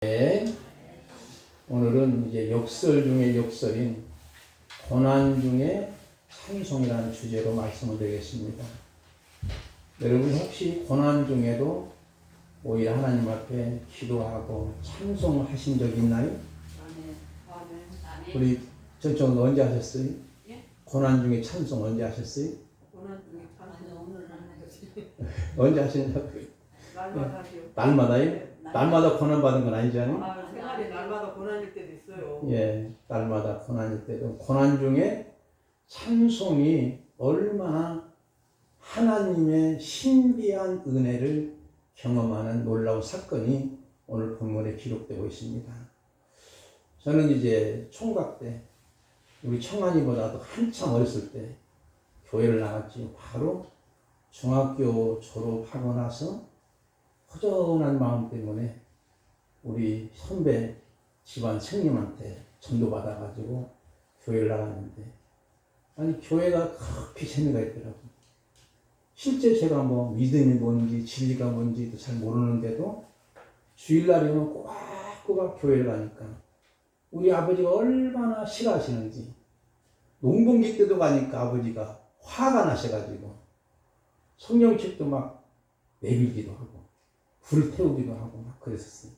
네, 오늘은 이제 역설 중에 역설인 고난 중에 찬송이라는 주제로 말씀을 드리겠습니다. 여러분 혹시 고난 중에도 오히려 하나님 앞에 기도하고 찬송을 하신 적 있나요? 우리 전청은 언제 하셨어요? 예? 고난 중에 찬송 언제 하셨어요? 고난 중에 찬송 오늘 하나씩 언제 하셨냐고요? 날마다 하죠. 날마다요? 날마다 고난 받은 건 아니잖아요? 생활이 날마다 고난일 때도 있어요. 예, 날마다 고난일 때도 고난 중에 찬송이 얼마나 하나님의 신비한 은혜를 경험하는 놀라운 사건이 오늘 본문에 기록되고 있습니다. 저는 이제 총각 때 우리 청한이보다도 한참 어렸을 때 교회를 나갔지요. 바로 중학교 졸업하고 나서 허전한 마음 때문에 우리 선배 집안 형님한테 전도받아가지고 교회를 나갔는데, 아니 교회가 그렇게 재미가 있더라고요. 실제 제가 뭐 믿음이 뭔지 진리가 뭔지도 잘 모르는데도 주일날이면 꼬박꼬박 교회를 가니까 우리 아버지가 얼마나 싫어하시는지, 농번기 때도 가니까 아버지가 화가 나셔가지고 성령책도 막 내밀기도 하고 불을 태우기도 하고 막 그랬었어요.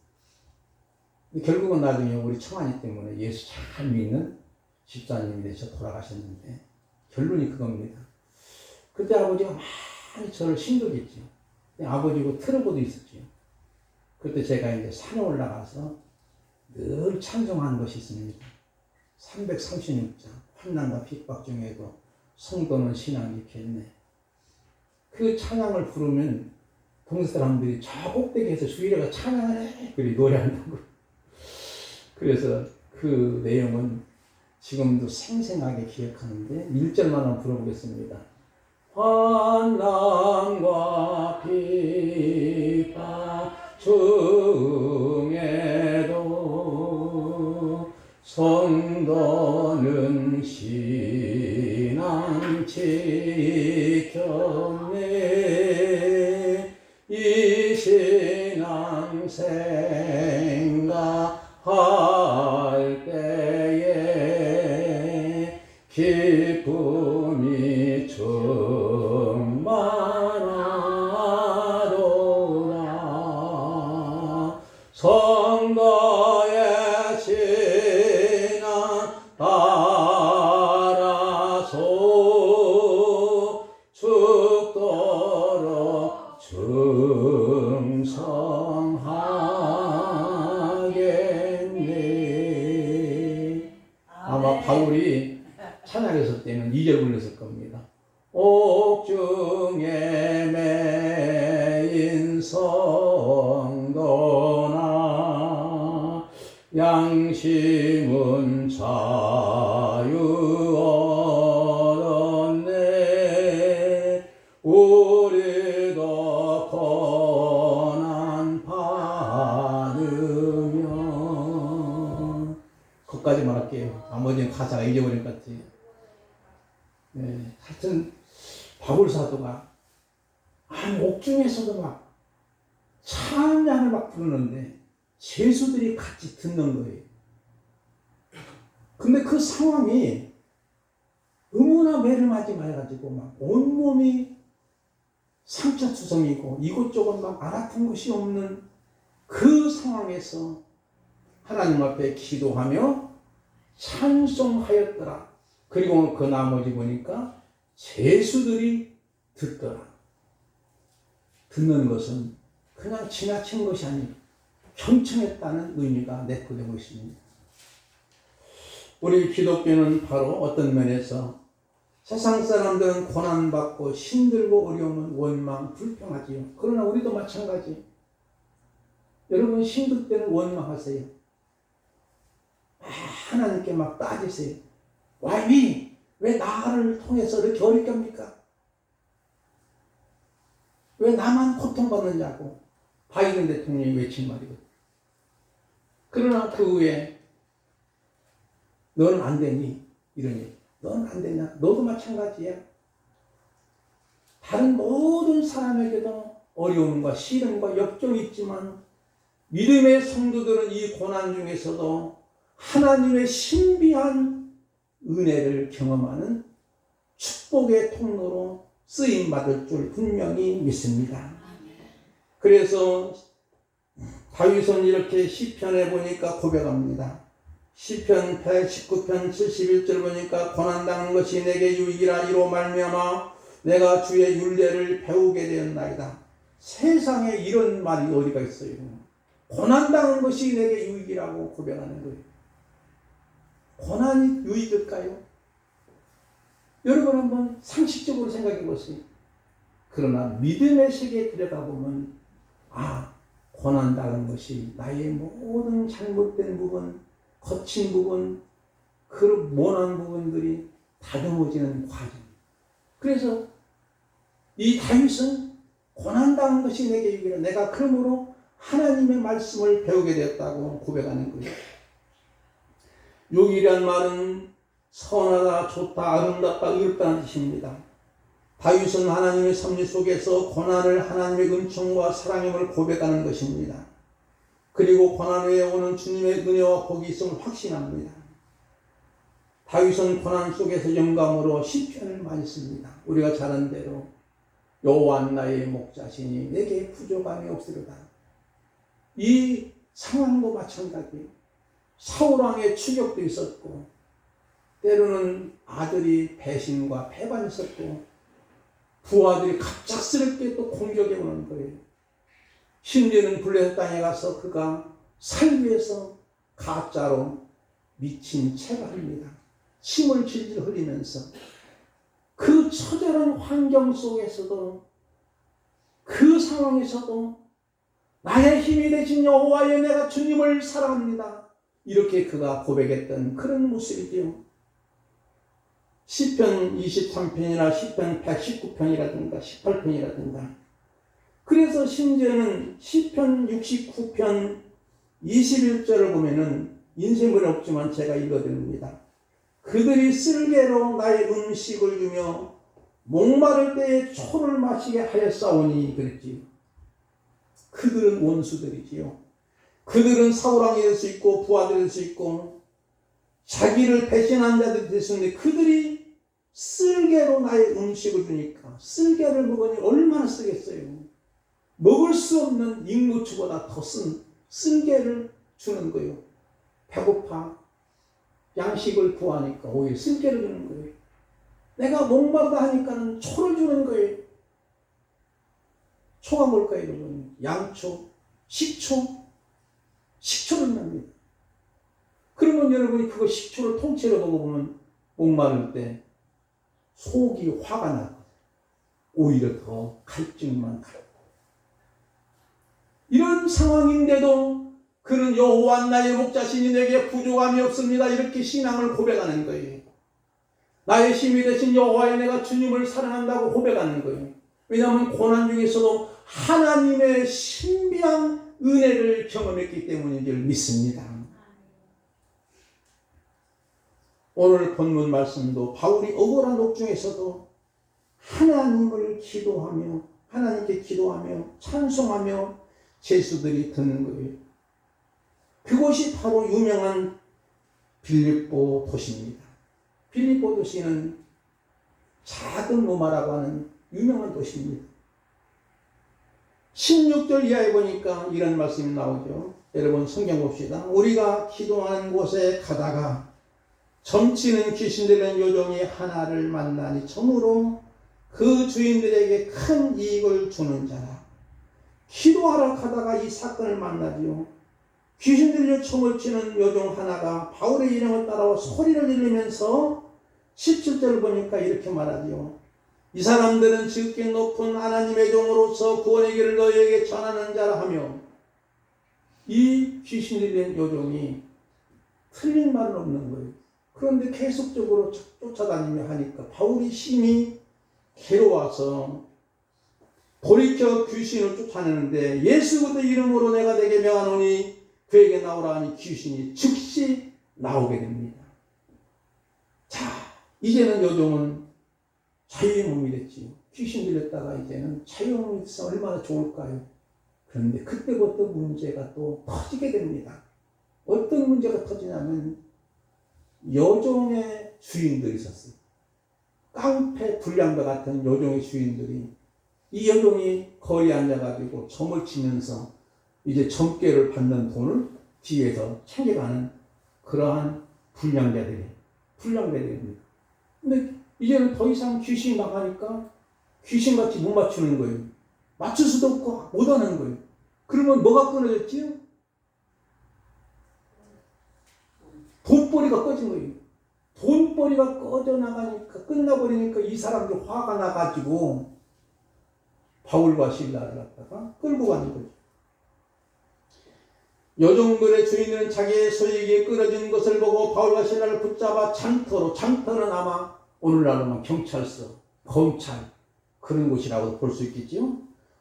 결국은 나중에 우리 청한이 때문에 예수 잘 믿는 집사님이 되셔 돌아가셨는데, 결론이 그겁니다. 그때 아버지가 많이 저를 힘들게 했죠. 아버지고 트러블도 있었죠. 그때 제가 이제 산에 올라가서 늘 찬송하는 것이 있습니다. 336장 환난과 핍박 중에도 성도는 신앙이 있겠네. 그 찬양을 부르면 동네 사람들이 저 꼭대기에서 주일에가 찬양하네 그리 노래한다고. 그래서 그 내용은 지금도 생생하게 기억하는데 1절만 한번 불러보겠습니다. 환난과 핍박 중에도 성도는 신앙 지켰네. 이 신앙 생각할 때에 기쁨이 충만하도다. 성도의 신앙 따라서 죽도록 충성하겠네. 아마 바울이 찬양했을 때는 2절 불렀을 겁니다. 옥중에 매인 성도나 양심은 자유 얻었네. 우리도 고난 받으면, 거기까지 말할게요. 나머지는 가사가 잊어버린 것 같아요. 네, 하여튼 바울 사도가 옥중에서도 막 찬양을 막 부르는데 죄수들이 같이 듣는 거예요. 근데 그 상황이 너무나 매름하지 말아가지고 막 온몸이 상처투성이고 이곳저곳 막 안 아픈 곳이 없는 그 상황에서 하나님 앞에 기도하며 찬송하였더라. 그리고 그 나머지 보니까 죄수들이 듣더라. 듣는 것은 그냥 지나친 것이 아니고 경청했다는 의미가 내포되고 있습니다. 우리 기독교는 바로 어떤 면에서 세상 사람들은 고난받고 힘들고 어려우면 원망, 불평하지요. 그러나 우리도 마찬가지. 여러분 힘들 때는 원망하세요. 하나님께 막 따지세요. Why me? 왜 나를 통해서 이렇게 어렵게 합니까? 왜 나만 고통받느냐고 바이든 대통령이 외친 말이거든요. 그러나 그 후에 너는 안 되니? 이러니 너는 안 되냐? 너도 마찬가지야. 다른 모든 사람에게도 어려움과 시련과 역경이 있지만 믿음의 성도들은 이 고난 중에서도 하나님의 신비한 은혜를 경험하는 축복의 통로로 쓰임받을 줄 분명히 믿습니다. 그래서 다윗은 이렇게 시편에 보니까 고백합니다. 시편 119편 71절 보니까 고난당한 것이 내게 유익이라 이로 말미암아 내가 주의 율례를 배우게 되었나이다. 세상에 이런 말이 어디가 있어요? 고난당한 것이 내게 유익이라고 고백하는 거예요. 고난이 유익일까요? 여러분 한번 상식적으로 생각해 보세요. 그러나 믿음의 세계에 들어가 보면 고난당한 것이 나의 모든 잘못된 부분, 거친 부분, 그런 모난 부분들이 다듬어지는 과정. 그래서 이 다윗은 고난당한 것이 내게 유익이라 내가 그러므로 하나님의 말씀을 배우게 되었다고 고백하는 거예요. 유익이란 말은 선하다, 좋다, 아름답다, 의롭다는 뜻입니다. 다윗은 하나님의 섭리 속에서 고난을 하나님의 은총과 사랑임을 고백하는 것입니다. 그리고 고난 후에 오는 주님의 은혜와 복이 있음을 확신합니다. 다윗은 고난 속에서 영감으로 시편을 많이 씁니다. 우리가 잘 아는 대로 여호와 나의 목자시니 내게 부족함이 없으리로다. 이 상황도 마찬가지예요. 사울왕의 추격도 있었고 때로는 아들이 배신과 패반이 있었고 부하들이 갑작스럽게 또 공격해 오는 거예요. 심지어는 블레셋 땅에 가서 그가 살기 위해서 가짜로 미친 채가 합니다. 침을 질질 흘리면서 그 처절한 환경 속에서도 그 상황에서도 나의 힘이 되신 여호와여 내가 주님을 사랑합니다. 이렇게 그가 고백했던 그런 모습이지요. 시편 23편이나 시편 119편이라든가 18편이라든가 그래서 심지어는 시편 69편 21절을 보면은 인쇄물이 없지만 제가 읽어드립니다. 그들이 쓸개로 나의 음식을 주며 목마를 때에 초를 마시게 하였사오니 그랬지요. 그들은 원수들이지요. 그들은 사울왕이 될 수 있고 부하들이 될 수 있고 자기를 배신한 자들이 될 수 있는데 그들이 쓸개로 나의 음식을 주니까 쓸개를 먹으니 얼마나 쓰겠어요. 먹을 수 없는 익무초보다 더 쓴 쓸개를 주는 거예요. 배고파 양식을 구하니까 오히려 쓸개를 주는 거예요. 내가 목마르다 하니까는 초를 주는 거예요. 초가 뭘까요, 여러분? 양초, 식초, 식초를 납니다. 그러면 여러분이 그거 식초를 통째로 먹어보면 목마를 때 속이 화가 나고 오히려 더 갈증만 가고 이런 상황인데도 그는 여호와 나의 목자시니 내게 부족함이 없습니다. 이렇게 신앙을 고백하는 거예요. 나의 힘이 되신 여호와여 내가 주님을 사랑한다고 고백하는 거예요. 왜냐하면 고난 중에서도 하나님의 신비한 은혜를 경험했기 때문인 줄 믿습니다. 오늘 본문 말씀도 바울이 억울한 옥중에서도 하나님을 기도하며 하나님께 기도하며 찬송하며 제수들이 듣는 거예요. 그곳이 바로 유명한 빌립보 도시입니다. 빌립보 도시는 작은 로마라고 하는 유명한 도시입니다. 16절 이하에 보니까 이런 말씀이 나오죠. 여러분 성경 봅시다. 우리가 기도하는 곳에 가다가 점치는 귀신들은 요종이 하나를 만나니 처음으로 그 주인들에게 큰 이익을 주는 자라. 기도하러 가다가 이 사건을 만나지요. 귀신 들려 총을 치는 요종 하나가 바울의 이름을 따라와 소리를 지르면서 17절을 보니까 이렇게 말하지요. 이 사람들은 지극히 높은 하나님의 종으로서 구원의 길을 너희에게 전하는 자라 하며 이 귀신 들린 요종이 틀린 말은 없는 거예요. 그런데 계속적으로 쫓아다니며 하니까 바울이 심히 괴로워서 돌이켜 귀신을 쫓아내는데 예수 그리스도의 이름으로 내가 내게 명하노니 그에게 나오라 하니 귀신이 즉시 나오게 됩니다. 자, 이제는 요종은 자유의 몸이 됐지요. 귀신 들렸다가 이제는 자유의 몸이 있어 얼마나 좋을까요? 그런데 그때부터 문제가 또 터지게 됩니다. 어떤 문제가 터지냐면 여종의 주인들이 있었어요. 깡패 불량배 같은 여종의 주인들이 이 여종이 거리에 앉아가지고 점을 치면서 이제 점괘를 받는 돈을 뒤에서 챙겨가는 그러한 불량배들입니다. 근데 이제는 더 이상 귀신이 나가니까 귀신같이 못 맞추는 거예요. 맞출 수도 없고 못하는 거예요. 그러면 뭐가 끊어졌지요? 돈벌이가 꺼진 거예요. 돈벌이가 꺼져 나가니까 끝나버리니까 이 사람들 화가 나가지고 바울과 실라를 갖다가 끌고 가는 거죠. 여종들의 주인은 자기의 소유에게 끌어진 것을 보고 바울과 실라를 붙잡아 장터는 아마 오늘날로만 경찰서, 검찰 그런 곳이라고 볼 수 있겠지요.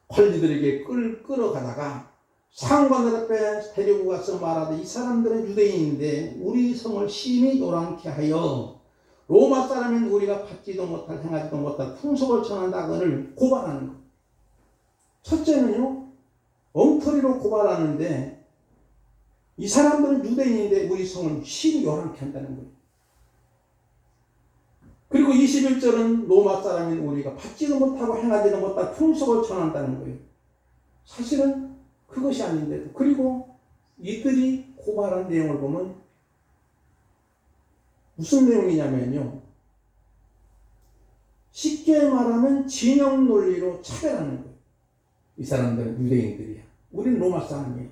관리들에게 끌어가다가 상관들 앞에 데리고 가서 말하되 이 사람들은 유대인인데 우리 성을 심히 요란케 하여 로마 사람인 우리가 받지도 못할 행하지도 못할 풍속을 전한다거늘 고발하는 것. 첫째는요, 엉터리로 고발하는데 이 사람들은 유대인인데 우리 성을 심히 요란케 한다는 거예요. 그리고 21절은 로마 사람인 우리가 받지도 못하고 행하지도 못할 풍속을 전한다는 거예요. 사실은 그것이 아닌데도. 그리고 이들이 고발한 내용을 보면 무슨 내용이냐면요, 쉽게 말하면 진영 논리로 차별하는 거예요. 이 사람들은 유대인들이야. 우리는 로마 사람이에요.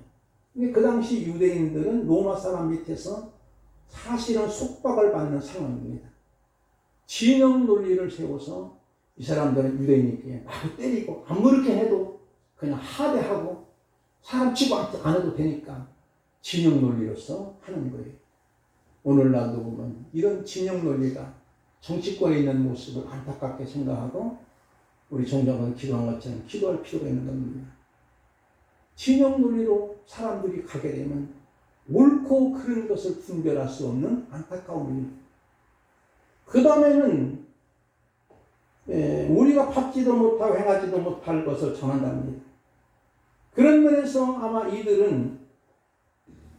근데 그 당시 유대인들은 로마 사람 밑에서 사실은 속박을 받는 상황입니다. 진영 논리를 세워서 이 사람들은 유대인이기에 막 때리고 아무렇게 해도 그냥 하대하고 사람 치고 안 해도 되니까 진영 논리로서 하는 거예요. 오늘날도 보면 이런 진영 논리가 정치권에 있는 모습을 안타깝게 생각하고 우리 종장은 기도한 것처럼 기도할 필요가 있는 겁니다. 진영 논리로 사람들이 가게 되면 옳고 그른 것을 분별할 수 없는 안타까움입니다. 그 다음에는 우리가 받지도 못하고 행하지도 못할 것을 전한답니다. 그런 면에서 아마 이들은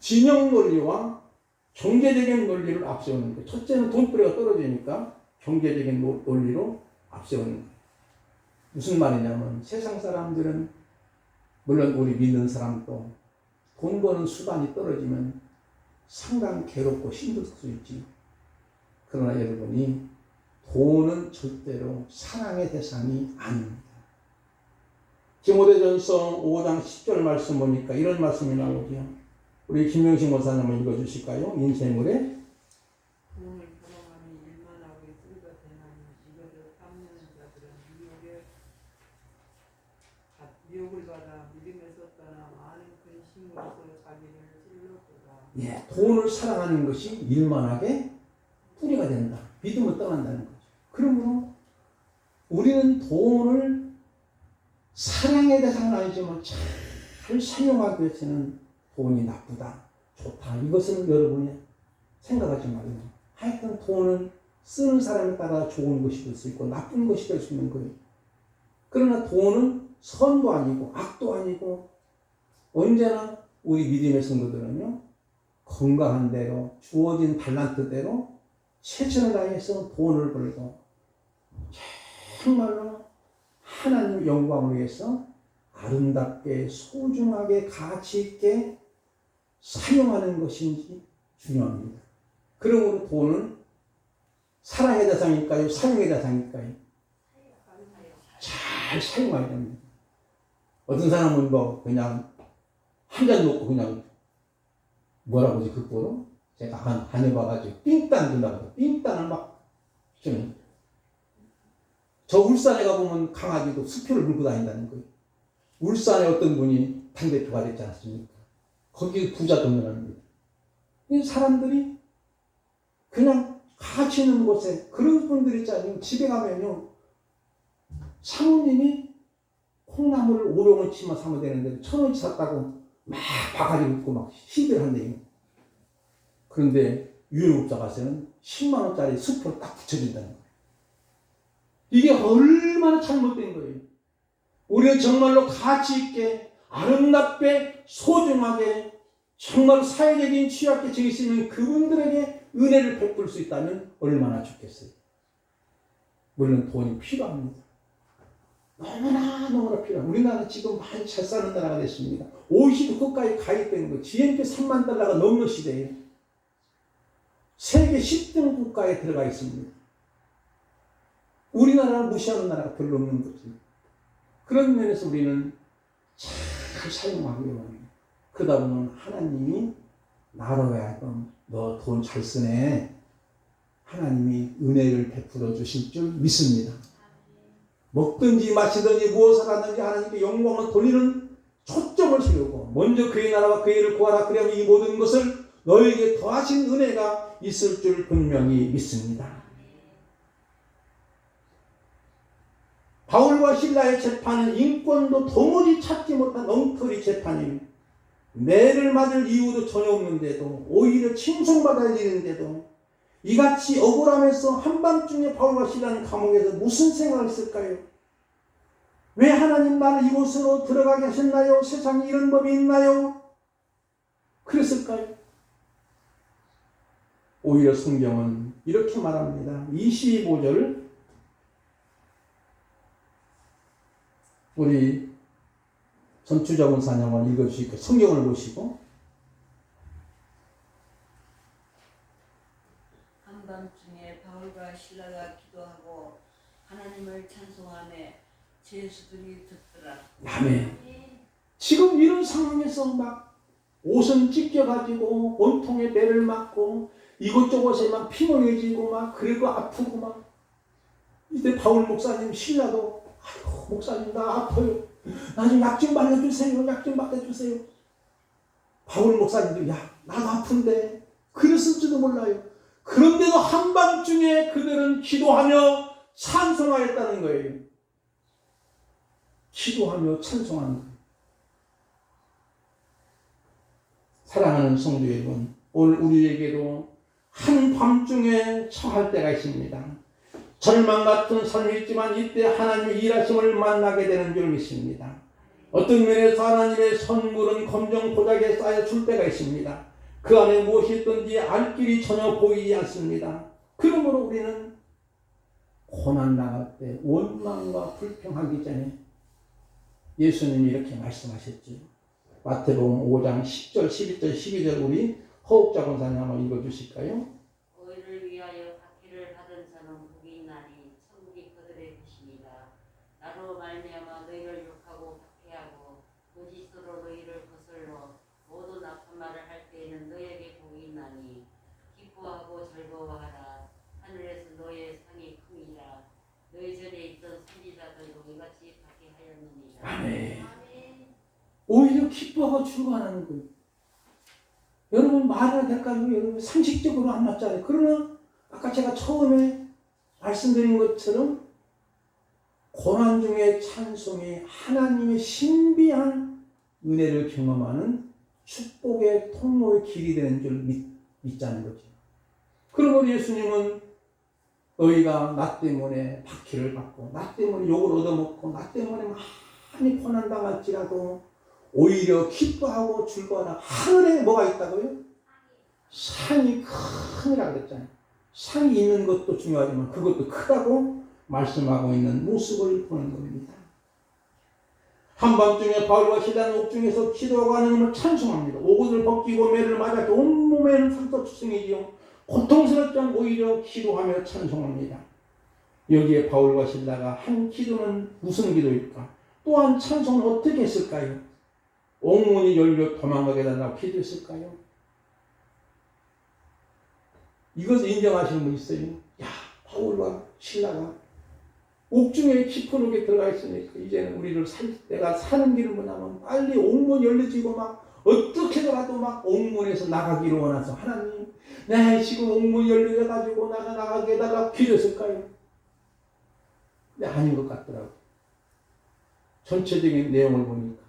진영 논리와 경제적인 논리를 앞세우는 거예요. 첫째는 돈벌이가 떨어지니까 경제적인 논리로 앞세우는 거예요. 무슨 말이냐면 세상 사람들은 물론 우리 믿는 사람도 돈 버는 수단이 떨어지면 상당히 괴롭고 힘들 수 있지. 그러나 여러분이 돈은 절대로 사랑의 대상이 아닙니다. 디모데전서 5장 10절 말씀 보니까 이런 말씀이 나오죠. 우리 김명식 목사님 한번 읽어주실까요? 인쇄물에 돈을 벌어가니 일만 하고 쓰리가 되나니 이것을 탐내는 자들은 미혹을 받아 믿음에 섰다나 많은 근심으로서 자기를 찔렀도다. 예, 돈을 사랑하는 것이 일만하게 뿌리가 된다. 믿음을 떠난다는 거죠. 그러므로 우리는 돈을 사랑의 대상은 아니지만 잘 사용하기 위해서는 돈이 나쁘다, 좋다. 이것은 여러분이 생각하지 말아요. 하여튼 돈은 쓰는 사람에 따라 좋은 것이 될 수 있고 나쁜 것이 될 수 있는 거예요. 그러나 돈은 선도 아니고 악도 아니고 언제나 우리 믿음의 성도들은요, 건강한 대로 주어진 달란트대로 최선을 다해서 돈을 벌고 정말로 하나님 영광을 위해서 아름답게 소중하게 가치 있게 사용하는 것인지 중요합니다. 그러므로 돈은 사랑의 대상일까요? 사용의 대상일까요? 잘 사용해야 됩니다. 어떤 사람은 뭐 그냥 한 잔 먹고 그냥 뭐라고 하지 그거로 제가 다녀봐가지고 삥땅 준다고 삥땅을 막 주는. 저 울산에 가보면 강아지도 수표를 물고 다닌다는 거예요. 울산에 어떤 분이 당대표가 됐지 않습니까? 거기 부자 동료랍니다. 이 사람들이 그냥 가치 있는 곳에 그런 분들 있잖아요. 집에 가면요, 사모님이 콩나물을 500원치만 사면 되는데 1000원치 샀다고 막 바가지 긋고 막 시비를 한대요. 그런데 유흥업자 가서는 10만원짜리 수표를 딱 붙여준다는 거예요. 이게 얼마나 잘못된 거예요. 우리는 정말로 가치 있게 아름답게 소중하게 정말 사회적인 취약계 지으시는 그분들에게 은혜를 베풀 수 있다면 얼마나 좋겠어요. 물론 돈이 필요합니다. 너무나 필요합니다. 우리나라 지금 많이 잘 사는 나라가 됐습니다. OECD 국가에 가입된 거 GNP 3만 달러가 넘는 시대에 세계 10등 국가에 들어가 있습니다. 우리나라를 무시하는 나라가 별로 없는 거지. 그런 면에서 우리는 잘 사용하기 원해요. 그러다 보면 하나님이 나로 하여금 너 돈 잘 쓰네. 하나님이 은혜를 베풀어 주실 줄 믿습니다. 먹든지 마시든지 무엇을 하든지 하나님께 영광을 돌리는 초점을 세우고 먼저 그의 나라와 그의 일을 구하라. 그러면 이 모든 것을 너에게 더하신 은혜가 있을 줄 분명히 믿습니다. 바울과 실라의 재판은 인권도 도무지 찾지 못한 엉터리 재판입니다. 매를 맞을 이유도 전혀 없는데도 오히려 칭송받아야 되는데도 이같이 억울함에서 한밤중에 바울과 실라는 감옥에서 무슨 생각을 했을까요? 왜 하나님 나를 이곳으로 들어가게 하셨나요? 세상에 이런 법이 있나요? 그랬을까요? 오히려 성경은 이렇게 말합니다. 25절 우리 전투자원 사냥원 읽어주시고 성경을 보시고 한밤중에 바울과 실라가 기도하고 하나님을 찬송하며 제수들이 듣더라. 아멘. 지금 이런 상황에서 막 옷은 찢겨가지고 온통에 매를 맞고 이곳저곳에 막 피멍해지고 막 그리고 아프고 막 이때 바울 목사님 신라도 아이고 목사님 나 아파요. 나 좀 약 좀 발라주세요. 약 좀 받아주세요. 바울 목사님도 야 나도 아픈데 그랬을지도 몰라요. 그런데도 한밤중에 그들은 기도하며 찬송하였다는 거예요. 기도하며 찬송하는 거예요. 사랑하는 성도 여러분, 오늘 우리에게도 한밤중에 처할 때가 있습니다. 절망 같은 삶이 있지만 이때 하나님의 일하심을 만나게 되는 줄 믿습니다. 어떤 면에서 하나님의 선물은 검정 포장에 쌓여 줄 때가 있습니다. 그 안에 무엇이 있든지 알 길이 전혀 보이지 않습니다. 그러므로 우리는 고난 나갈 때 원망과 불평하기 전에 예수님이 이렇게 말씀하셨죠. 마태복음 5장 10절, 11절, 12절 우리 허옥자 권사님 한번 읽어주실까요? 너희를 위하여 박해를 받은 자는 복이 있나니 천국이 그들의 것입니다. 나로 말미암아 너희를 욕하고 박해하고 거짓으로 너희를 거슬러 모든 악한 말을 할 때에는 너희에게 복이 있나니 기뻐하고 즐거워하라. 하늘에서 너희의 상이 크니라. 너희 전에 있던 선지자들도 이같이 박해하였느니라. 아멘. 오히려 기뻐하고 즐거워하는 거예요. 여러분 말해야 될까요? 여러분 상식적으로 안 맞잖아요. 그러나 아까 제가 처음에 말씀드린 것처럼 고난 중에 찬송이 하나님의 신비한 은혜를 경험하는 축복의 통로의 길이 되는 줄 믿자는 거죠. 그러므로 예수님은 너희가 나 때문에 박해를 받고 나 때문에 욕을 얻어먹고 나 때문에 많이 고난당할지라도 오히려 기뻐하고 즐거워하라. 하늘에 뭐가 있다고요? 상이 크니라 그랬잖아요. 상이 있는 것도 중요하지만 그것도 크다고 말씀하고 있는 모습을 보는 겁니다. 한밤중에 바울과 실라는 옥중에서 기도하고 하나님을 찬송합니다. 옷을 벗기고 매를 맞아 온몸에는 상처투성이지요. 고통스럽지만 오히려 기도하며 찬송합니다. 여기에 바울과 실라가 한 기도는 무슨 기도일까? 또한 찬송은 어떻게 했을까요? 옥문이 열려 도망가게 달라고 기도했을까요? 이것을 인정하시는 분 있어요? 야, 바울과 실라가 옥중에 깊은 옥에 들어가 있으니까 이제는 우리를 내가 사는 길을 뭐냐면 빨리 옥문 열려지고 막 어떻게라도 막 옥문에서 나가기를 원해서 하나님 내 지금 옥문 열려가지고 나가게 해달라고 기도했을까요? 근데 아닌 것 같더라고요. 전체적인 내용을 보니까.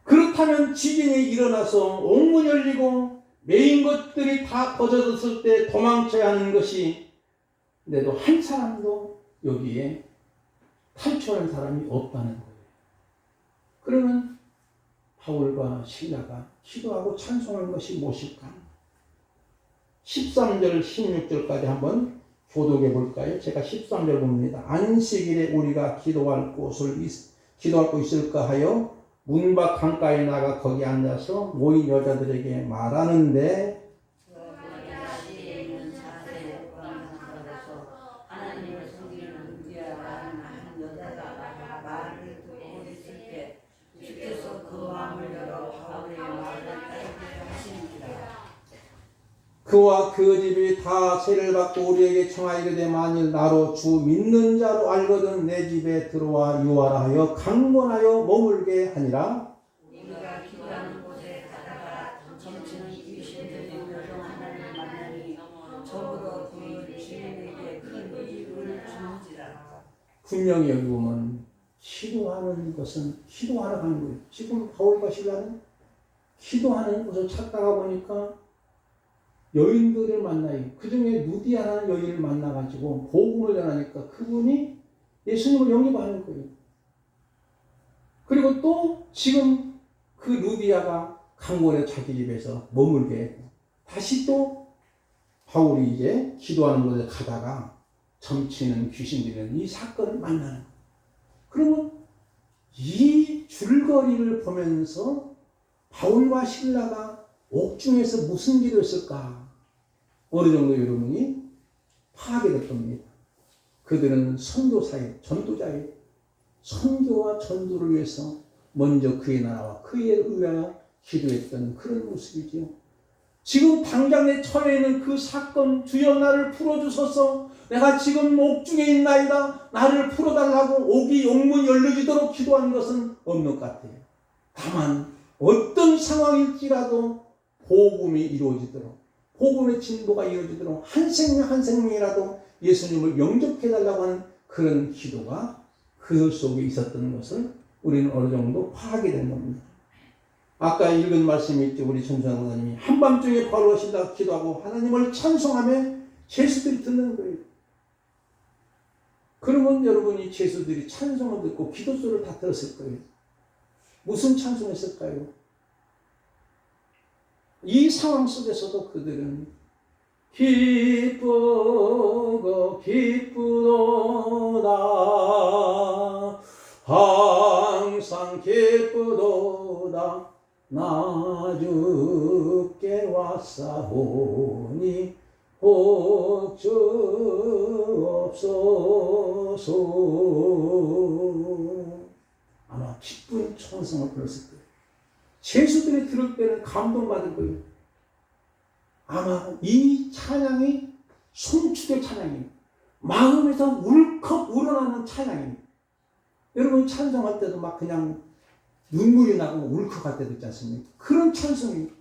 그렇다면 지진이 일어나서 옥문 열리고 메인 것들이 다 벗어졌을 때 도망쳐야 하는 것이 근데도 한 사람도 여기에 탈출하는 사람이 없다는 거예요. 그러면 바울과 실라가 기도하고 찬송하는 것이 무엇일까? 13절, 16절까지 한번 교독해 볼까요? 제가 13절 봅니다. 안식일에 우리가 기도할 곳 있을까 하여 문 밖 강가에 나가 거기 앉아서 모인 여자들에게 말하는데 하나님을 섬기는 루디아라는 한 여자가 말을 듣고 있을 때 주께서 그 마음을 열어 바울의 말을 따르게 하시니라. 그와 그 집이 다 세를 받고 우리에게 청하이르되 만일 나로 주 믿는 자로 알거든 내 집에 들어와 유하라 하여 강권하여 머물게 하니라. 우리가 기도하는 곳에 가다가 점치는 귀신들이 요정 하나를 만나니 적으로 그 주인에게 큰 의를 주는지라. 분명히 여기 보면 기도하는 것은 기도하러 가는 거예요. 지금 바울과 실라는 기도하는 곳을 찾다가 보니까 여인들을 만나요. 그 중에 누디아라는 여인을 만나가지고 복음을 전하니까 그분이 예수님을 영접하는 거예요. 그리고 또 지금 그 누디아가 강권에 자기 집에서 머물게 해요. 다시 또 바울이 이제 기도하는 곳에 가다가 점치는 귀신들은 이 사건을 만나는 거예요. 그러면 이 줄거리를 보면서 바울과 실라가 옥중에서 무슨 기도했을까? 어느 정도 여러분이 파악이 될 겁니다. 그들은 선교사예요. 전도자예요. 선교와 전도를 위해서 먼저 그의 나라와 그의 의하여 기도했던 그런 모습이지요. 지금 당장 내 처해 있는 그 사건, 주여 나를 풀어주소서, 내가 지금 옥중에 있나이다, 나를 풀어달라고 옥이 용문 열려지도록 기도하는 것은 없는 것 같아요. 다만 어떤 상황일지라도 복음이 이루어지도록, 복음의 진보가 이루어지도록 한 생명 한 생명이라도 예수님을 영접해달라고 하는 그런 기도가 그 속에 있었던 것을 우리는 어느 정도 파악이 된 겁니다. 아까 읽은 말씀이 있죠. 우리 천수한 목사님이 한밤중에 바울과 실라가 기도하고 하나님을 찬송하며 제수들이 듣는 거예요. 그러면 여러분이 제수들이 찬송을 듣고 기도소를 다 들었을 거예요. 무슨 찬송했을까요? 이 상황 속에서도 그들은 기쁘고 기쁘도다 항상 기쁘도다 나 주께 왔사오니 복주옵소서. 아마 기쁜 찬송을 불렀을 거예요. 제수들이 들을 때는 감동받을 거예요. 아마 이 찬양이 송축의 찬양이에요. 마음에서 울컥 우러나는 찬양입니다. 여러분 찬송할 때도 막 그냥 눈물이 나고 울컥할 때도 있지 않습니까? 그런 찬송이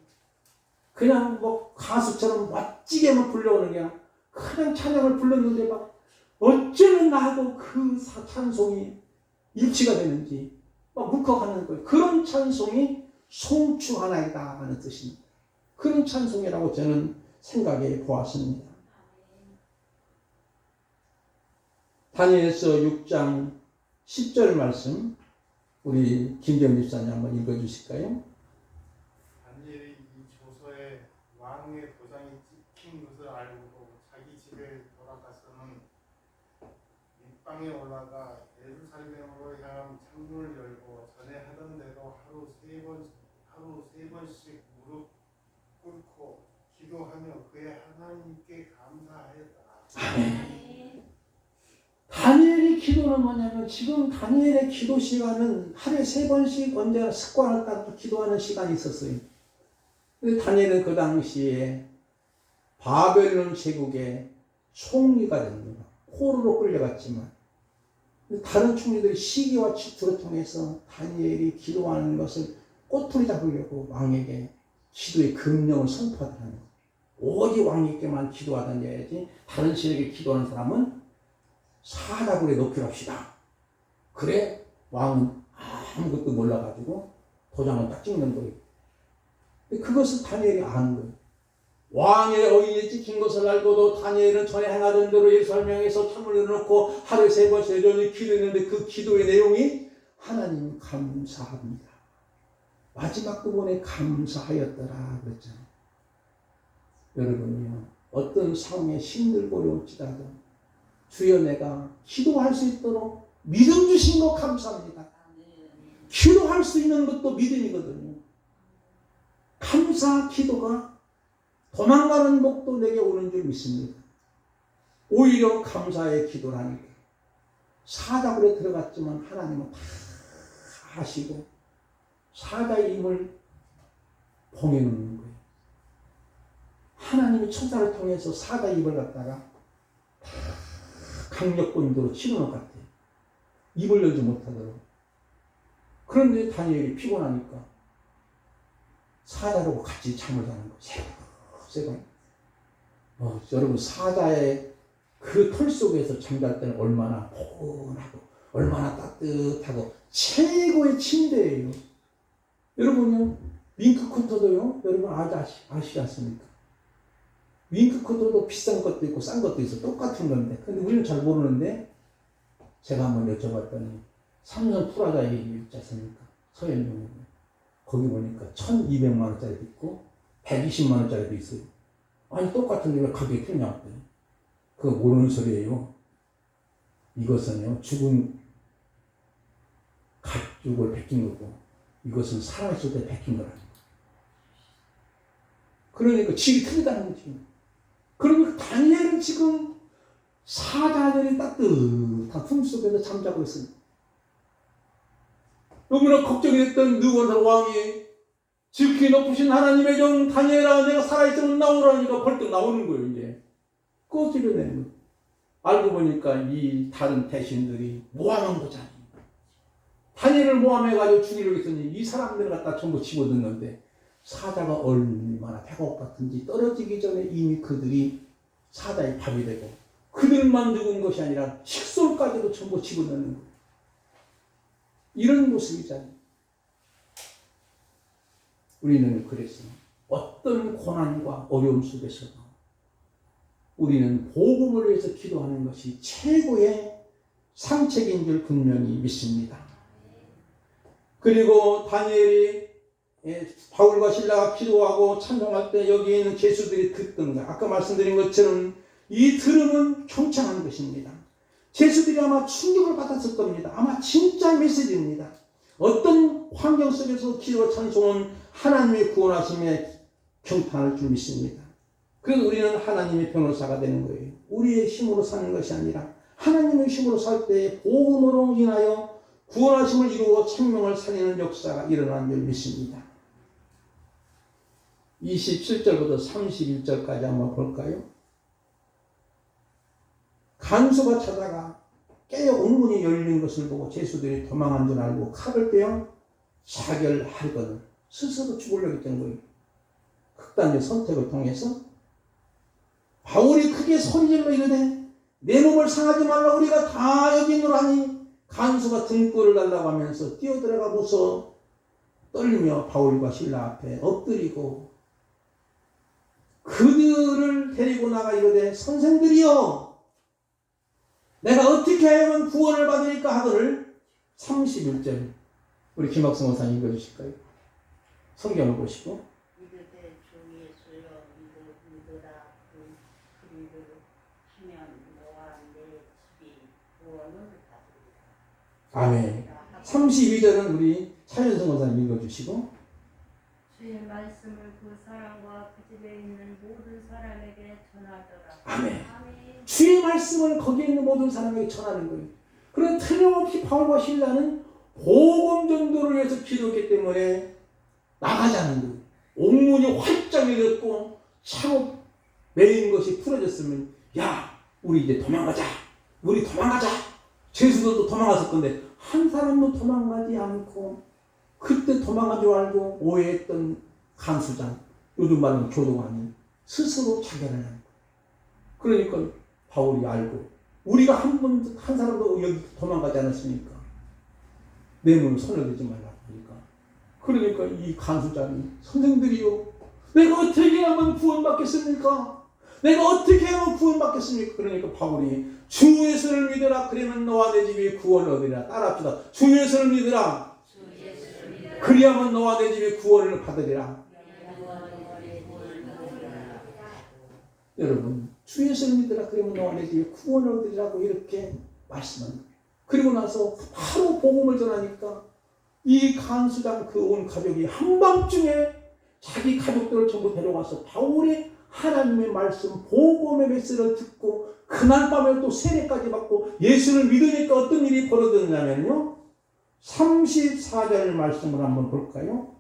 그냥 뭐 가수처럼 멋지게만 불러오는 게 아니라 그냥 찬양을 불렀는데 막 어쩌면 나하고 그 찬송이 일치가 되는지 막 울컥하는 거예요. 그런 찬송이 송추 하나이다 하는 뜻입니다. 그런 찬송이라고 저는 생각해 보았습니다. 다니엘서 6장 10절 말씀 우리 김경 집사님 한번 읽어주실까요? 다니엘이 이 조서에 왕의 도장이 찍힌 것을 알고 자기 집에 돌아가서는 밑방에 올라가 예루살렘으로 향한 창문을 열고 전에 하던 대로 하루 세 번씩 무릎 꿇고 기도하며 그의 하나님께 감사하였다. 아멘. 다니엘의 기도는 뭐냐면 지금 다니엘의 기도 시간은 하루에 3번씩 언제나 습관을 따라 기도하는 시간이 있었어요. 근데 다니엘은 그 당시에 바벨론 제국의 총리가 됩니다. 포로로 끌려갔지만 다른 총리들이 시기와 질투를 통해서 다니엘이 기도하는 것을 꼬투리 잡으려고 왕에게 기도의 금령을 선포하더라는 거예요. 오직 왕에게만 기도하던 자야지 다른 신에게 기도하는 사람은 사다구리에 넣기로 합시다. 그래 왕은 아무것도 몰라가지고 도장을 딱 찍는 거예요. 그것을 다니엘이 아는 거예요. 왕의 어인이 찍힌 것을 알고도 다니엘은 전에 행하던 대로 예루살렘에서 창문을 열어놓고 하루에 3번 3번을 기도했는데 그 기도의 내용이 하나님 감사합니다. 마지막 부분에 감사하였더라 그랬잖아요. 여러분요, 어떤 상황에 힘들고 어려울지라도 주여 내가 기도할 수 있도록 믿음 주신 거 감사합니다. 기도할 수 있는 것도 믿음이거든요. 감사 기도가 도망가는 목도 내게 오는 줄 믿습니다. 오히려 감사의 기도를 하니까 사자굴에 들어갔지만 하나님은 다 하시고 사자의 힘을 봉해놓는 거예요. 하나님이 천사를 통해서 사자의 입을 갖다가 다 강력본으로 치르는 것 같아요. 입을 열지 못하도록. 그런데 다니엘이 피곤하니까 사자하고 같이 잠을 자는 거예요. 새벽. 여러분 사자의 그 털 속에서 잠잘 때는 얼마나 포근하고 얼마나 따뜻하고 최고의 침대예요. 여러분요, 윙크코터도요, 여러분 아시지 않습니까? 윙크코터도 비싼 것도 있고 싼 것도 있어. 똑같은 건데. 근데 우리는 잘 모르는데 제가 한번 여쭤봤더니 삼성 프라자 얘기 있지 않습니까? 서현용이. 거기 보니까 1,200만 원짜리도 있고 120만 원짜리도 있어요. 아니 똑같은데 왜 가격이 틀냐고. 그거 모르는 소리예요. 이것은요, 죽은 가죽을 베낀 거고 이것은 살아있을 때 베낀 거라는 거예요. 그러니까 질이 틀리다는 거지. 그러니까 다니엘은 지금 사자들이 따뜻한 품 속에서 잠자고 있습니다. 너무나 걱정했던 느부갓네살 왕이 지극히 높으신 하나님의 종 다니엘아 내가 살아있으면 나오라니까 벌떡 나오는 거예요. 이제 꺼지려내는 거예요. 알고 보니까 이 다른 대신들이 모함한 거잖아요. 다니엘을 모함해가지고 죽이려고 했더니 이 사람들을 갖다 전부 집어넣는데 사자가 얼마나 배가 고팠든지 떨어지기 전에 이미 그들이 사자의 밥이 되고 그들만 죽은 것이 아니라 식솔까지도 전부 집어넣는 거예요. 이런 모습이잖아요. 우리는 그래서 어떤 고난과 어려움 속에서도 우리는 복음을 위해서 기도하는 것이 최고의 상책인 줄 분명히 믿습니다. 그리고 다니엘이 바울과 실라가 기도하고 찬송할 때 여기 있는 죄수들이 듣던 것, 아까 말씀드린 것처럼 이 들음은 경청한 것입니다. 죄수들이 아마 충격을 받았을 겁니다. 아마 진짜 메시지입니다. 어떤 환경 속에서 기도와 찬송은 하나님의 구원하심에 경탄할 줄 믿습니다. 그래서 우리는 하나님의 변호사가 되는 거예요. 우리의 힘으로 사는 것이 아니라 하나님의 힘으로 살 때 복음으로 인하여 구원하심을 이루어 생명을 살리는 역사가 일어나는 줄 믿습니다. 27절부터 31절까지 한번 볼까요? 간수가 찾아가 깨어 옥문이 열린 것을 보고 죄수들이 도망한 줄 알고 칼을 빼어 자결하거늘 스스로 죽으려고 했던 거예요. 극단적 선택을 통해서 바울이 크게 소리질러 이르되 내 몸을 상하지 말라 우리가 다 여기 있노라니 간수가 등불을 달라고 하면서 뛰어들어가 무서워 떨리며 바울과 실라 앞에 엎드리고 그들을 데리고 나가 이르되 선생들이여 내가 어떻게 하면 구원을 받으리까 하거늘 31절 우리 김학성 원사님 읽어주실까요? 성경을 보시고 이르되 주 예수여 믿으라 그리를 하면 너와 내 집이 구원을 받으리라. 아멘. 32절은 우리 차현성 원사님 읽어주시고 주의 말씀을 그 사람과 그 집에 있는 모든 사람에게 전하더라. 아멘. 주의 말씀을 거기에 있는 모든 사람에게 전하는 거예요. 그런 틀림없이 바울과 실라는 복음 전도를 위해서 기도했기 때문에 나가자는 거예요. 옥문이 활짝 열렸고 차고 매인 것이 풀어졌으면 야 우리 이제 도망가자. 우리 도망가자. 죄수들도 도망갔을 건데 한 사람도 도망가지 않고 그때 도망간 줄 알고 오해했던 간수장 요즘 말하는 교도관이 스스로 자결을 하는 거예요. 그러니까 바울이 알고 우리가 한 사람도 여기 도망가지 않았으니까 내 몸을 손을 대지 말라고 하니까 그러니까 이 간수장이 선생들이요 내가 어떻게 하면 구원받겠습니까? 내가 어떻게 하면 구원받겠습니까? 그러니까 바울이 주 예수를 믿으라 그러면 너와 내 집이 구원을 얻으리라. 따라합시다. 주 예수를 믿으라. 그리하면 너와 내 집이 구원을 받으리라. 여러분, 주 예수를 믿으라 그러면 너와 내 집이 구원을 얻으리라고 이렇게 말씀합니다. 그리고 나서 바로 복음을 전하니까 이 간수장 그 온 가족이 한밤중에 자기 가족들을 전부 데려와서 바울의 하나님의 말씀 복음의 메시지를 듣고 그날 밤에 또 세례까지 받고 예수를 믿으니까 어떤 일이 벌어졌냐면요, 34절 말씀을 한번 볼까요?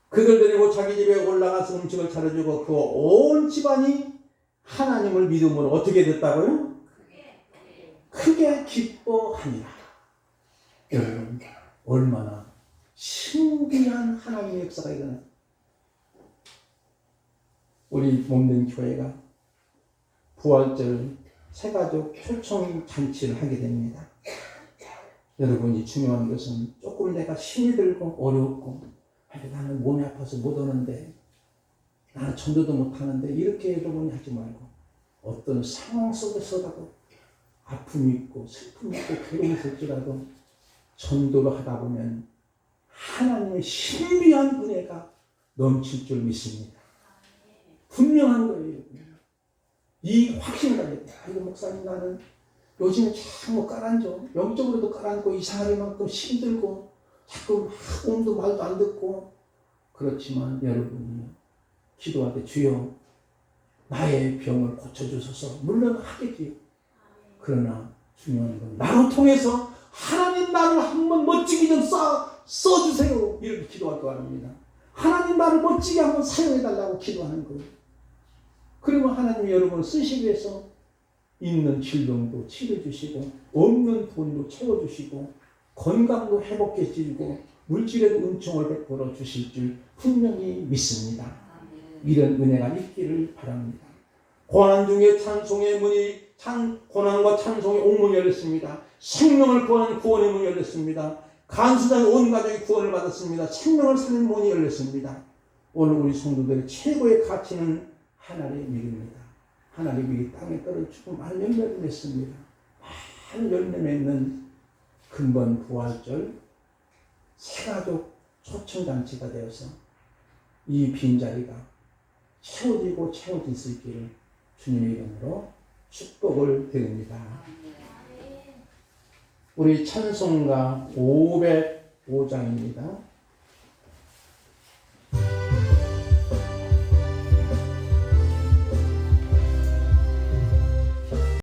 그들 데리고 자기 집에 올라가서 음식을 차려주고 그 온 집안이 하나님을 믿음으로 어떻게 됐다고요? 크게 기뻐하니라. 여러분, 얼마나 신비한 하나님의 역사가 일어나요. 우리 몸된 교회가 부활절 새가족 초청 잔치를 하게 됩니다. 여러분이 중요한 것은 조금 내가 힘이 들고 어렵고 나는 몸이 아파서 못 오는데 나는 전도도 못하는데 이렇게 여러분이 하지 말고 어떤 상황 속에서라도 아픔이 있고 슬픔이 있고 괴로움이 있을지라도 전도를 하다 보면 하나님의 신비한 은혜가 넘칠 줄 믿습니다. 분명한 거예요. 이 확신감입니다. 이거 목사님 나는 요즘에 자꾸 깔아앉아. 영적으로도 깔아앉고 이상할 만큼 힘들고 자꾸 몸도 말도 안 듣고 그렇지만 여러분이 기도할 때 주여 나의 병을 고쳐주소서 물론 하겠지. 그러나 중요한 건 나로 통해서 하나님 나를 한번 멋지게 좀 써주세요. 이렇게 기도할 거 아닙니다. 하나님 나를 멋지게 한번 사용해달라고 기도하는 거예요. 그러면 하나님이 여러분을 쓰시기 위해서 있는 질병도 치료주시고 없는 돈도 채워주시고 건강도 회복해주시고 물질에도 은총을 베풀어 주실 줄 분명히 믿습니다. 이런 은혜가 있기를 바랍니다. 고난 중에 찬송의 문이 고난과 찬송의 옥문이 열렸습니다. 생명을 구하는 구원의 문이 열렸습니다. 간수장의 온 가족이 구원을 받았습니다. 생명을 사는 문이 열렸습니다. 오늘 우리 성도들의 최고의 가치는 하나님의 믿음입니다. 하나님이 땅에 떨어지고 많은 열매를 맺습니다. 많은 열매 맺는 근본 부활절 새가족 초청잔치가 되어서 이 빈자리가 채워지고 채워질 수 있기를 주님의 이름으로 축복을 드립니다. 우리 찬송가 505장입니다.